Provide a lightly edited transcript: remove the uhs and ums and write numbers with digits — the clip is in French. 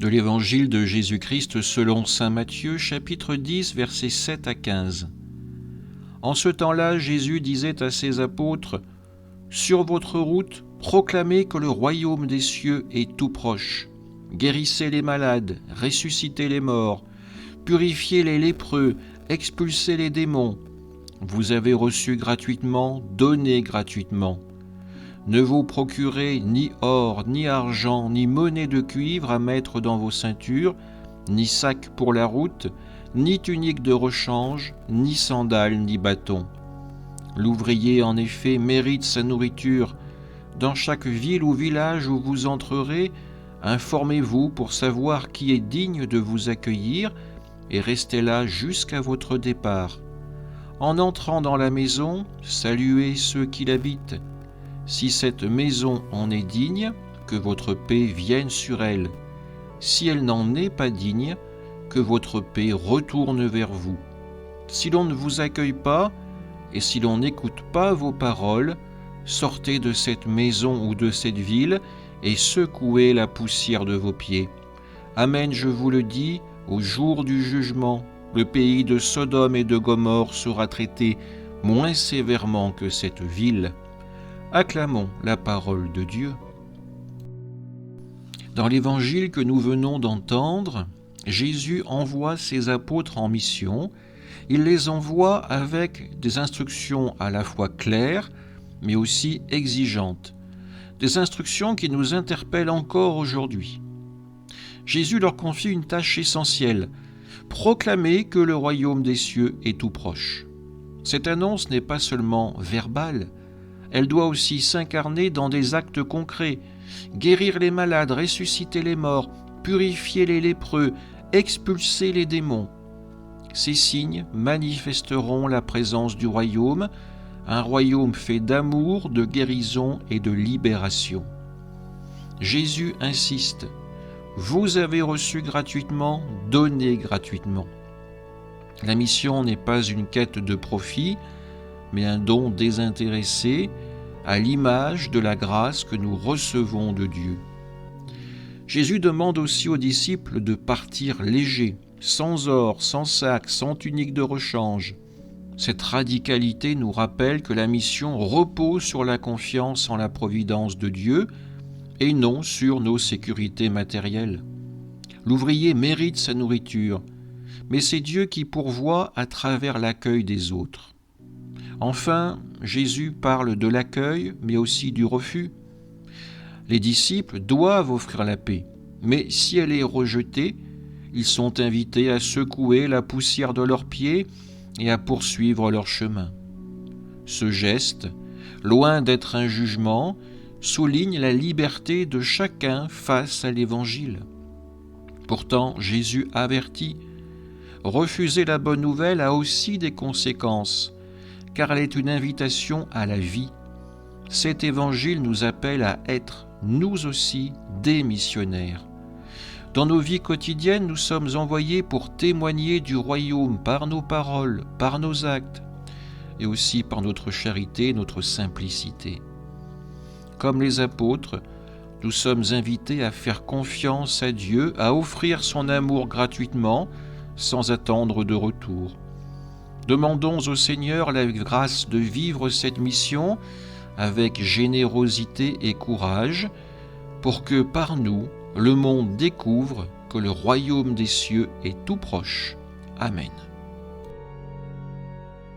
De l'Évangile de Jésus-Christ selon saint Matthieu, chapitre 10, versets 7 à 15. En ce temps-là, Jésus disait à ses apôtres : « Sur votre route, proclamez que le royaume des cieux est tout proche. Guérissez les malades, ressuscitez les morts, purifiez les lépreux, expulsez les démons. Vous avez reçu gratuitement, donnez gratuitement. Ne vous procurez ni or, ni argent, ni monnaie de cuivre à mettre dans vos ceintures, ni sac pour la route, ni tunique de rechange, ni sandales, ni bâton. L'ouvrier, en effet, mérite sa nourriture. Dans chaque ville ou village où vous entrerez, informez-vous pour savoir qui est digne de vous accueillir et restez là jusqu'à votre départ. En entrant dans la maison, saluez ceux qui l'habitent. Si cette maison en est digne, que votre paix vienne sur elle. Si elle n'en est pas digne, que votre paix retourne vers vous. Si l'on ne vous accueille pas, et si l'on n'écoute pas vos paroles, sortez de cette maison ou de cette ville et secouez la poussière de vos pieds. Amen, je vous le dis, au jour du jugement, le pays de Sodome et de Gomorrhe sera traité moins sévèrement que cette ville. Acclamons la parole de Dieu. Dans l'évangile que nous venons d'entendre, Jésus envoie ses apôtres en mission. Il les envoie avec des instructions à la fois claires, mais aussi exigeantes. Des instructions qui nous interpellent encore aujourd'hui. Jésus leur confie une tâche essentielle, proclamer que le royaume des cieux est tout proche. Cette annonce n'est pas seulement verbale, elle doit aussi s'incarner dans des actes concrets, guérir les malades, ressusciter les morts, purifier les lépreux, expulser les démons. Ces signes manifesteront la présence du royaume, un royaume fait d'amour, de guérison et de libération. Jésus insiste : vous avez reçu gratuitement, donnez gratuitement. La mission n'est pas une quête de profit, mais un don désintéressé, à l'image de la grâce que nous recevons de Dieu. Jésus demande aussi aux disciples de partir légers, sans or, sans sac, sans tunique de rechange. Cette radicalité nous rappelle que la mission repose sur la confiance en la providence de Dieu et non sur nos sécurités matérielles. L'ouvrier mérite sa nourriture, mais c'est Dieu qui pourvoit à travers l'accueil des autres. Enfin, Jésus parle de l'accueil, mais aussi du refus. Les disciples doivent offrir la paix, mais si elle est rejetée, ils sont invités à secouer la poussière de leurs pieds et à poursuivre leur chemin. Ce geste, loin d'être un jugement, souligne la liberté de chacun face à l'Évangile. Pourtant, Jésus avertit : refuser la bonne nouvelle a aussi des conséquences, car elle est une invitation à la vie. Cet Évangile nous appelle à être, nous aussi, des missionnaires. Dans nos vies quotidiennes, nous sommes envoyés pour témoigner du royaume par nos paroles, par nos actes, et aussi par notre charité, notre simplicité. Comme les apôtres, nous sommes invités à faire confiance à Dieu, à offrir son amour gratuitement, sans attendre de retour. Demandons au Seigneur la grâce de vivre cette mission avec générosité et courage, pour que par nous, le monde découvre que le royaume des cieux est tout proche. Amen.